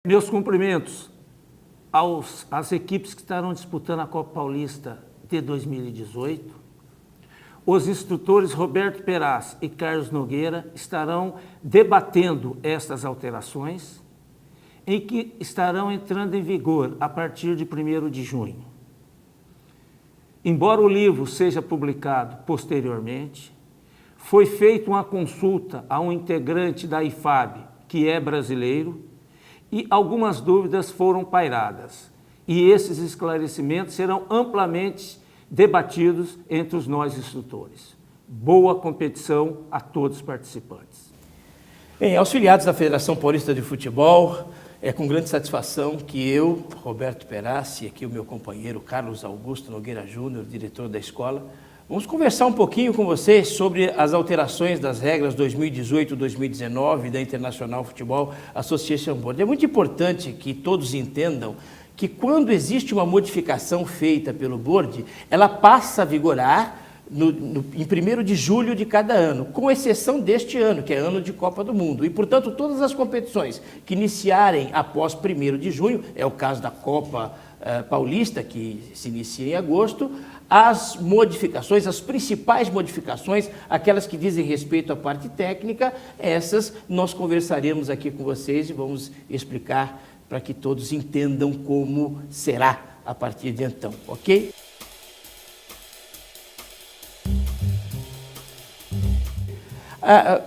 Meus cumprimentos às equipes que estarão disputando a Copa Paulista de 2018. Os instrutores Roberto Peraz e Carlos Nogueira estarão debatendo estas alterações, em que estarão entrando em vigor a partir de 1º de junho. Embora o livro seja publicado posteriormente, foi feita uma consulta a um integrante da IFAB, que é brasileiro, e algumas dúvidas foram pairadas. E esses esclarecimentos serão amplamente debatidos entre os nós instrutores. Boa competição a todos os participantes. Bem, aos filiados da Federação Paulista de Futebol, é com grande satisfação que eu, Roberto Peraz, e aqui o meu companheiro Carlos Augusto Nogueira Júnior, diretor da escola, vamos conversar um pouquinho com vocês sobre as alterações das regras 2018-2019 da International Football Association Board. É muito importante que todos entendam que quando existe uma modificação feita pelo Board, ela passa a vigorar em 1º de julho de cada ano, com exceção deste ano, que é ano de Copa do Mundo. E, portanto, todas as competições que iniciarem após 1º de junho, é o caso da Copa Paulista, que se inicia em agosto, as modificações, as principais modificações, aquelas que dizem respeito à parte técnica, essas nós conversaremos aqui com vocês e vamos explicar para que todos entendam como será a partir de então, ok?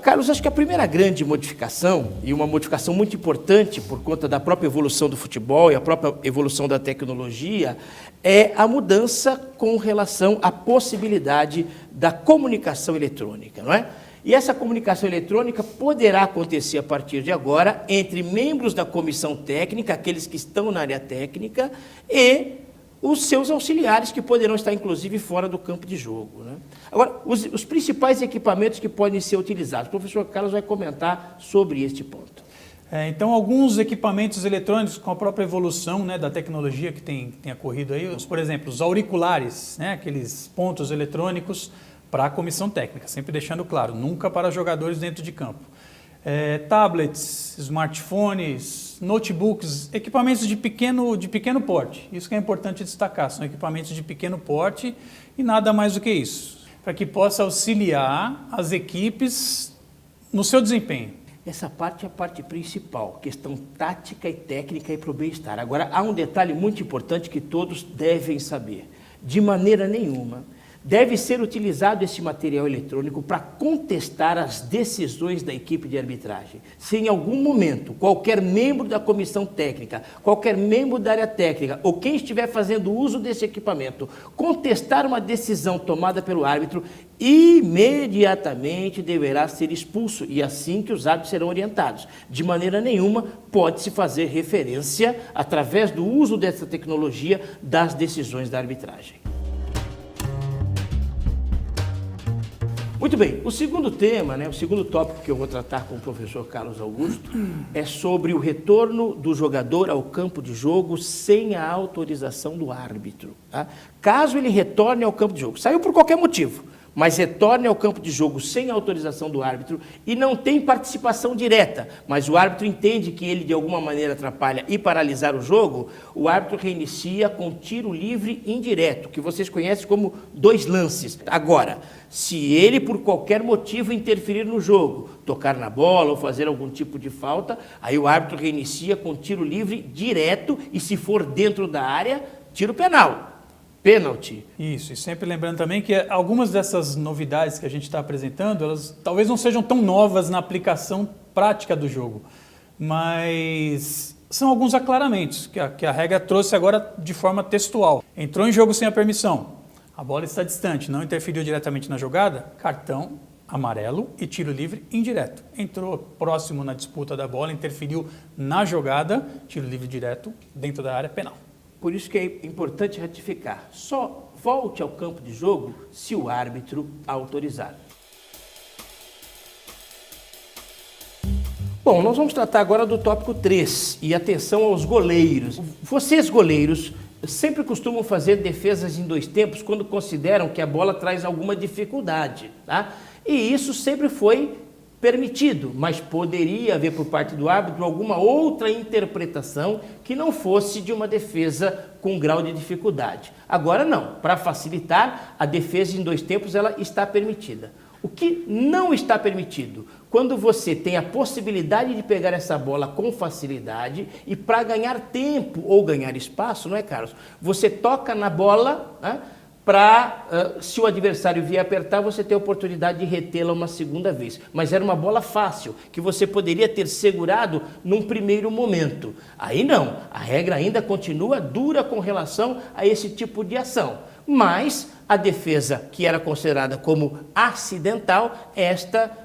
Carlos, acho que a primeira grande modificação, e uma modificação muito importante por conta da própria evolução do futebol e a própria evolução da tecnologia, é a mudança com relação à possibilidade da comunicação eletrônica, não é? E essa comunicação eletrônica poderá acontecer a partir de agora entre membros da comissão técnica, aqueles que estão na área técnica, e os seus auxiliares, que poderão estar, inclusive, fora do campo de jogo, né? Agora, os principais equipamentos que podem ser utilizados. O professor Carlos vai comentar sobre este ponto. Então, alguns equipamentos eletrônicos com a própria evolução, né, da tecnologia que tem ocorrido aí, por exemplo, os auriculares, né, aqueles pontos eletrônicos para a comissão técnica, sempre deixando claro, nunca para jogadores dentro de campo. Tablets, smartphones, notebooks, equipamentos de pequeno porte. Isso que é importante destacar, são equipamentos de pequeno porte e nada mais do que isso, para que possa auxiliar as equipes no seu desempenho. Essa parte é a parte principal, questão tática e técnica e para o bem-estar. Agora, há um detalhe muito importante que todos devem saber. De maneira nenhuma deve ser utilizado esse material eletrônico para contestar as decisões da equipe de arbitragem. Se em algum momento qualquer membro da comissão técnica, qualquer membro da área técnica ou quem estiver fazendo uso desse equipamento contestar uma decisão tomada pelo árbitro, imediatamente deverá ser expulso e assim que os árbitros serão orientados. De maneira nenhuma pode-se fazer referência, através do uso dessa tecnologia, das decisões da arbitragem. Muito bem, o segundo tema, né, o segundo tópico que eu vou tratar com o professor Carlos Augusto é sobre o retorno do jogador ao campo de jogo sem a autorização do árbitro. Tá? Caso ele retorne ao campo de jogo, saiu por qualquer motivo, mas retorne ao campo de jogo sem autorização do árbitro e não tem participação direta, mas o árbitro entende que ele de alguma maneira atrapalha e paralisar o jogo, o árbitro reinicia com tiro livre indireto, que vocês conhecem como 2 lances. Agora, se ele por qualquer motivo interferir no jogo, tocar na bola ou fazer algum tipo de falta, aí o árbitro reinicia com tiro livre direto e se for dentro da área, tiro penal. Pênalti. Isso, e sempre lembrando também que algumas dessas novidades que a gente está apresentando, elas talvez não sejam tão novas na aplicação prática do jogo, mas são alguns aclaramentos que a regra trouxe agora de forma textual. Entrou em jogo sem a permissão, a bola está distante, não interferiu diretamente na jogada, cartão amarelo e tiro livre indireto. Entrou próximo na disputa da bola, interferiu na jogada, tiro livre direto dentro da área penal. Por isso que é importante ratificar. Só volte ao campo de jogo se o árbitro autorizar. Bom, nós vamos tratar agora do tópico 3 e atenção aos goleiros. Vocês, goleiros, sempre costumam fazer defesas em 2 tempos quando consideram que a bola traz alguma dificuldade, tá? E isso sempre foi permitido, mas poderia haver por parte do árbitro alguma outra interpretação que não fosse de uma defesa com grau de dificuldade. Agora não, para facilitar, a defesa em 2 tempos ela está permitida. O que não está permitido? Quando você tem a possibilidade de pegar essa bola com facilidade e para ganhar tempo ou ganhar espaço, não é, Carlos? Você toca na bola, né, para, se o adversário vier apertar, você ter a oportunidade de retê-la uma segunda vez. Mas era uma bola fácil, que você poderia ter segurado num primeiro momento. Aí não, a regra ainda continua dura com relação a esse tipo de ação. Mas a defesa, que era considerada como acidental, esta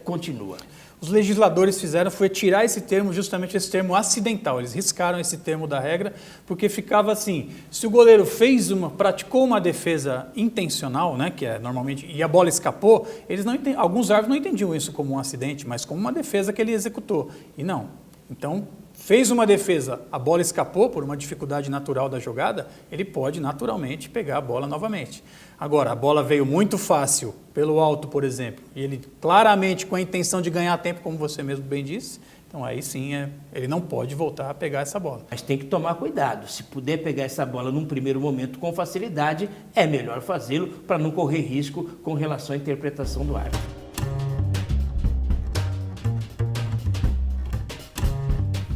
continua. Os legisladores fizeram foi tirar esse termo, justamente esse termo acidental. Eles riscaram esse termo da regra, porque ficava assim, se o goleiro praticou uma defesa intencional, né, que é normalmente, e a bola escapou, alguns árbitros não entendiam isso como um acidente, mas como uma defesa que ele executou. E não. Então, fez uma defesa, a bola escapou por uma dificuldade natural da jogada, ele pode naturalmente pegar a bola novamente. Agora, a bola veio muito fácil pelo alto, por exemplo, e ele claramente com a intenção de ganhar tempo, como você mesmo bem disse, então aí sim ele não pode voltar a pegar essa bola. Mas tem que tomar cuidado, se puder pegar essa bola num primeiro momento com facilidade, é melhor fazê-lo para não correr risco com relação à interpretação do árbitro.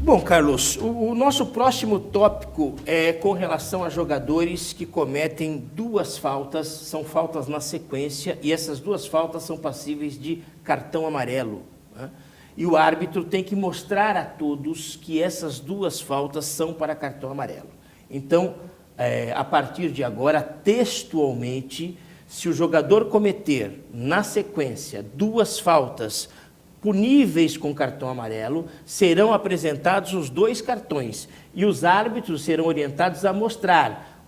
Bom, Carlos, o nosso próximo tópico é com relação a jogadores que cometem 2 faltas, são faltas na sequência, e essas 2 faltas são passíveis de cartão amarelo, né? E o árbitro tem que mostrar a todos que essas 2 faltas são para cartão amarelo. Então, a partir de agora, textualmente, se o jogador cometer na sequência 2 faltas puníveis com cartão amarelo, serão apresentados os 2 cartões e os árbitros serão orientados a mostrar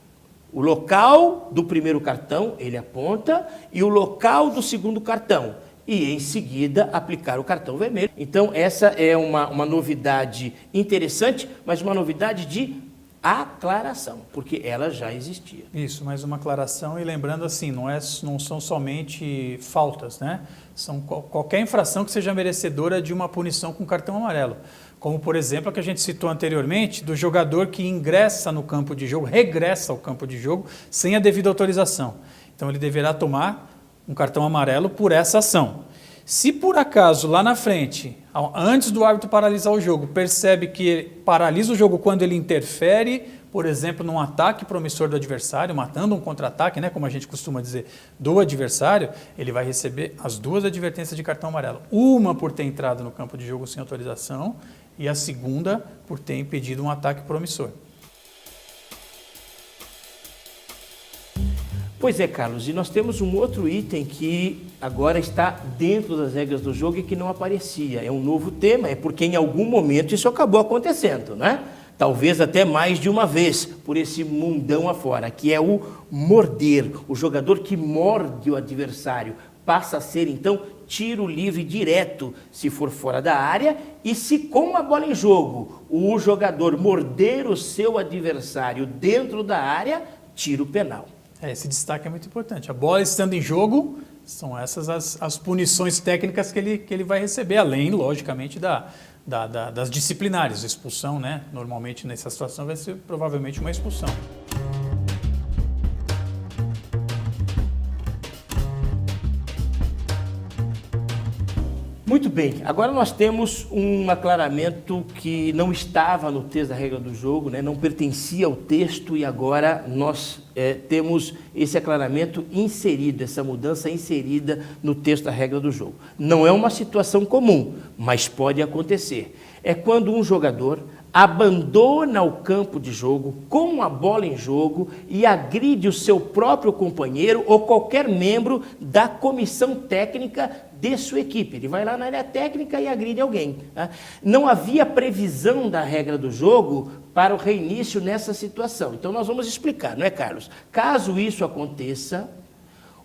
o local do primeiro cartão, ele aponta, e o local do segundo cartão, e em seguida aplicar o cartão vermelho. Então essa é uma novidade interessante, mas uma novidade de aclaração, porque ela já existia. Isso, mais uma aclaração, e lembrando assim, não são somente faltas, né? São qualquer infração que seja merecedora de uma punição com cartão amarelo. Como, por exemplo, a que a gente citou anteriormente, do jogador que ingressa no campo de jogo, regressa ao campo de jogo, sem a devida autorização. Então ele deverá tomar um cartão amarelo por essa ação. Se por acaso, lá na frente, antes do árbitro paralisar o jogo, percebe que ele paralisa o jogo quando ele interfere, por exemplo, num ataque promissor do adversário, matando um contra-ataque, né, como a gente costuma dizer, do adversário, ele vai receber as 2 advertências de cartão amarelo. Uma por ter entrado no campo de jogo sem autorização e a segunda por ter impedido um ataque promissor. Pois é, Carlos, e nós temos um outro item que agora está dentro das regras do jogo e que não aparecia. É um novo tema, é porque em algum momento isso acabou acontecendo, né? Talvez até mais de uma vez, por esse mundão afora, que é o morder. O jogador que morde o adversário passa a ser, então, tiro livre direto se for fora da área, e se com a bola em jogo o jogador morder o seu adversário dentro da área, tiro penal. Esse destaque é muito importante. A bola estando em jogo, são essas as punições técnicas que ele vai receber, além, logicamente, das disciplinares. Expulsão, né? Normalmente, nessa situação, vai ser provavelmente uma expulsão. Muito bem, agora nós temos um aclaramento que não estava no texto da regra do jogo, né? Não pertencia ao texto, e agora nós temos esse aclaramento inserido, essa mudança inserida no texto da regra do jogo. Não é uma situação comum, mas pode acontecer. É quando um jogador abandona o campo de jogo com a bola em jogo e agride o seu próprio companheiro ou qualquer membro da comissão técnica de sua equipe. Ele vai lá na área técnica e agride alguém. Tá? Não havia previsão da regra do jogo para o reinício nessa situação. Então nós vamos explicar, não é, Carlos? Caso isso aconteça,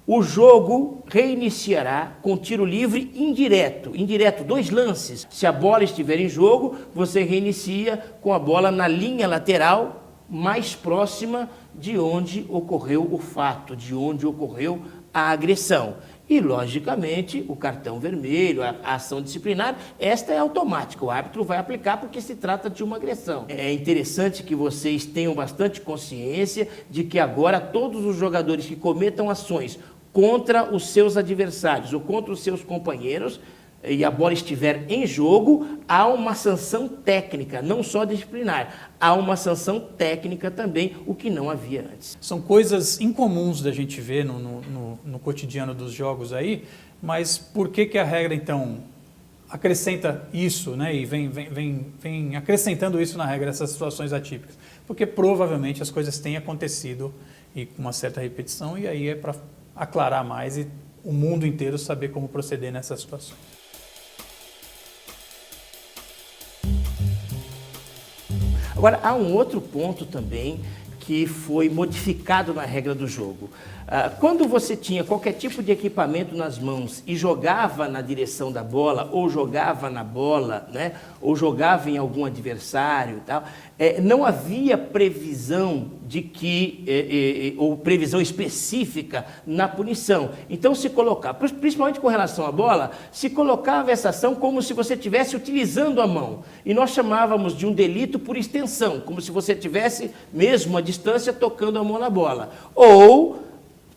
o jogo reiniciará com tiro livre indireto. Indireto, 2 lances. Se a bola estiver em jogo, você reinicia com a bola na linha lateral mais próxima de onde ocorreu o fato, de onde ocorreu a agressão. E, logicamente, o cartão vermelho, a ação disciplinar, esta é automática, o árbitro vai aplicar porque se trata de uma agressão. É interessante que vocês tenham bastante consciência de que agora todos os jogadores que cometam ações contra os seus adversários ou contra os seus companheiros, e a bola estiver em jogo, há uma sanção técnica, não só disciplinar, há uma sanção técnica também, o que não havia antes. São coisas incomuns da gente ver no cotidiano dos jogos aí, mas por que a regra, então, acrescenta isso, né? E vem acrescentando isso na regra, essas situações atípicas? Porque provavelmente as coisas têm acontecido e com uma certa repetição, e aí é para aclarar mais e o mundo inteiro saber como proceder nessas situações. Agora, há um outro ponto também que foi modificado na regra do jogo. Quando você tinha qualquer tipo de equipamento nas mãos e jogava na direção da bola, ou jogava na bola, né, ou jogava em algum adversário e tal, não havia previsão de que, ou previsão específica na punição. Então se colocava, principalmente com relação à bola, se colocava essa ação como se você estivesse utilizando a mão. E nós chamávamos de um delito por extensão, como se você estivesse mesmo à distância tocando a mão na bola. Ou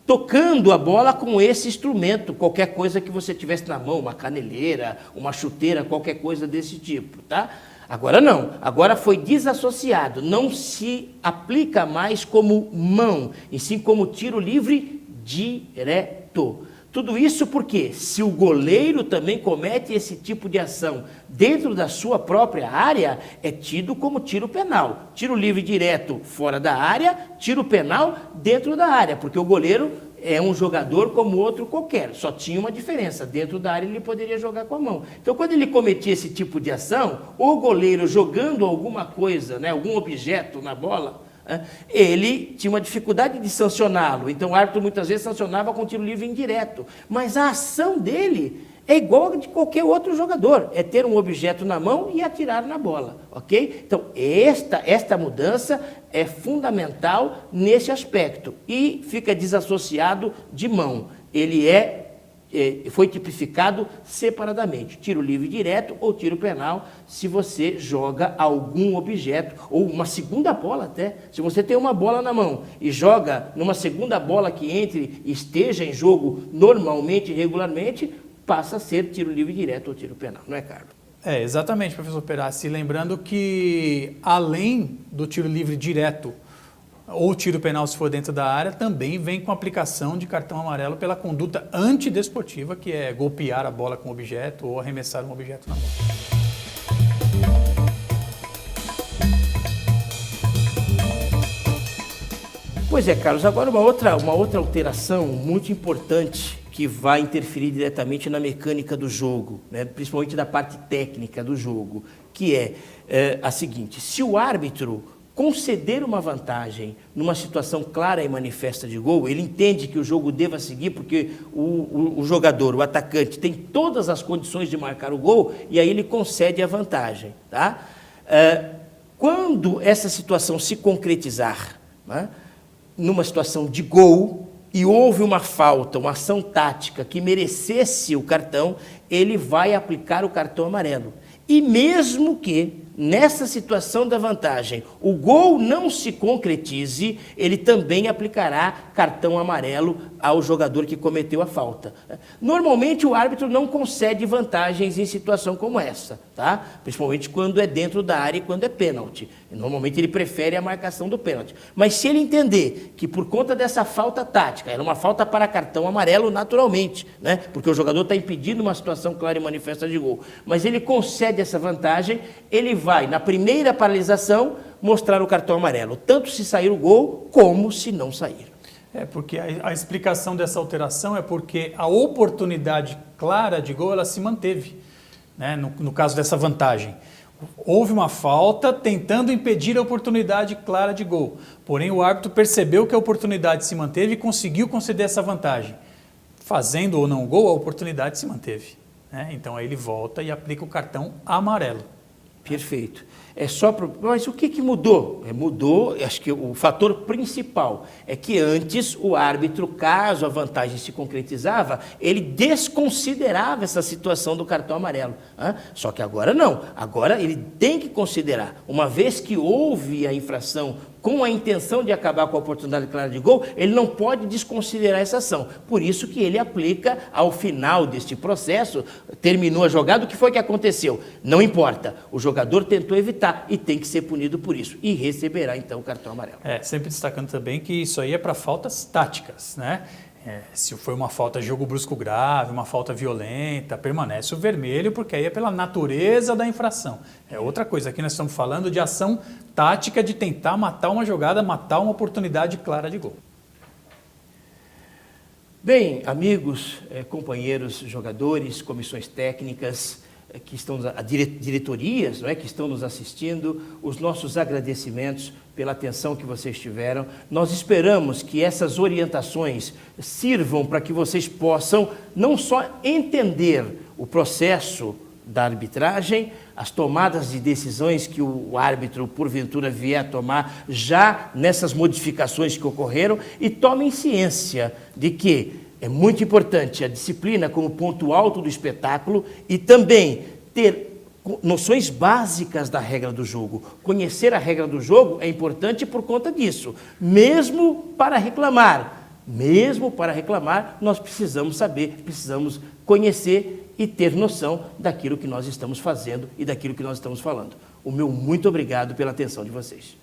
tocando a bola com esse instrumento, qualquer coisa que você tivesse na mão, uma caneleira, uma chuteira, qualquer coisa desse tipo, tá? Agora não, agora foi desassociado, não se aplica mais como mão, e sim como tiro livre direto. Tudo isso porque se o goleiro também comete esse tipo de ação dentro da sua própria área, é tido como tiro penal. Tiro livre direto fora da área, tiro penal dentro da área, porque o goleiro é um jogador como outro qualquer, só tinha uma diferença, dentro da área ele poderia jogar com a mão. Então quando ele cometia esse tipo de ação, o goleiro jogando alguma coisa, né, algum objeto na bola, ele tinha uma dificuldade de sancioná-lo, então o árbitro muitas vezes sancionava com tiro livre indireto, mas a ação dele é igual a de qualquer outro jogador, é ter um objeto na mão e atirar na bola, ok? Então esta mudança é fundamental nesse aspecto e fica desassociado de mão, ele foi tipificado separadamente, tiro livre direto ou tiro penal, se você joga algum objeto, ou uma segunda bola até, se você tem uma bola na mão e joga numa segunda bola que esteja em jogo normalmente, regularmente, passa a ser tiro livre direto ou tiro penal, não é, Carlos? Exatamente, professor Perassi, lembrando que além do tiro livre direto, ou tiro penal se for dentro da área, também vem com aplicação de cartão amarelo pela conduta antidesportiva, que é golpear a bola com objeto ou arremessar um objeto na bola. Pois é, Carlos, agora uma outra alteração muito importante que vai interferir diretamente na mecânica do jogo, né, principalmente da parte técnica do jogo, que é a seguinte: se o árbitro conceder uma vantagem numa situação clara e manifesta de gol, ele entende que o jogo deva seguir porque o jogador, o atacante, tem todas as condições de marcar o gol e aí ele concede a vantagem. Tá? Quando essa situação se concretizar, né, numa situação de gol e houve uma falta, uma ação tática que merecesse o cartão, ele vai aplicar o cartão amarelo. E mesmo que nessa situação da vantagem o gol não se concretize, ele também aplicará cartão amarelo ao jogador que cometeu a falta. Normalmente o árbitro não concede vantagens em situação como essa, tá? Principalmente quando é dentro da área e quando é pênalti. Normalmente ele prefere a marcação do pênalti. Mas se ele entender que por conta dessa falta tática, era uma falta para cartão amarelo naturalmente, né? Porque o jogador está impedindo uma situação clara e manifesta de gol, mas ele concede essa vantagem, ele vai, na primeira paralisação, mostrar o cartão amarelo, tanto se sair o gol, como se não sair. Porque a explicação dessa alteração é porque a oportunidade clara de gol, ela se manteve, né? No caso dessa vantagem. Houve uma falta tentando impedir a oportunidade clara de gol, porém o árbitro percebeu que a oportunidade se manteve e conseguiu conceder essa vantagem. Fazendo ou não gol, a oportunidade se manteve, né? Então aí ele volta e aplica o cartão amarelo. Perfeito. Mas o que mudou? Mudou, acho que o fator principal é que antes o árbitro, caso a vantagem se concretizava, ele desconsiderava essa situação do cartão amarelo. Só que agora não, agora ele tem que considerar, uma vez que houve a infração com a intenção de acabar com a oportunidade clara de gol, ele não pode desconsiderar essa ação. Por isso que ele aplica, ao final deste processo, terminou a jogada, o que foi que aconteceu? Não importa, o jogador tentou evitar e tem que ser punido por isso. E receberá, então, o cartão amarelo. Sempre destacando também que isso aí é para faltas táticas, né? Se for uma falta de jogo brusco grave, uma falta violenta, permanece o vermelho, porque aí é pela natureza da infração. É outra coisa, aqui nós estamos falando de ação tática de tentar matar uma jogada, matar uma oportunidade clara de gol. Bem, amigos, companheiros, jogadores, comissões técnicas, que estão, diretorias, não é, que estão nos assistindo, os nossos agradecimentos pela atenção que vocês tiveram. Nós esperamos que essas orientações sirvam para que vocês possam não só entender o processo da arbitragem, as tomadas de decisões que o árbitro, porventura, vier a tomar já nessas modificações que ocorreram, e tomem ciência de que é muito importante a disciplina como ponto alto do espetáculo e também ter noções básicas da regra do jogo. Conhecer a regra do jogo é importante por conta disso. Mesmo para reclamar, nós precisamos saber, precisamos conhecer e ter noção daquilo que nós estamos fazendo e daquilo que nós estamos falando. O meu muito obrigado pela atenção de vocês.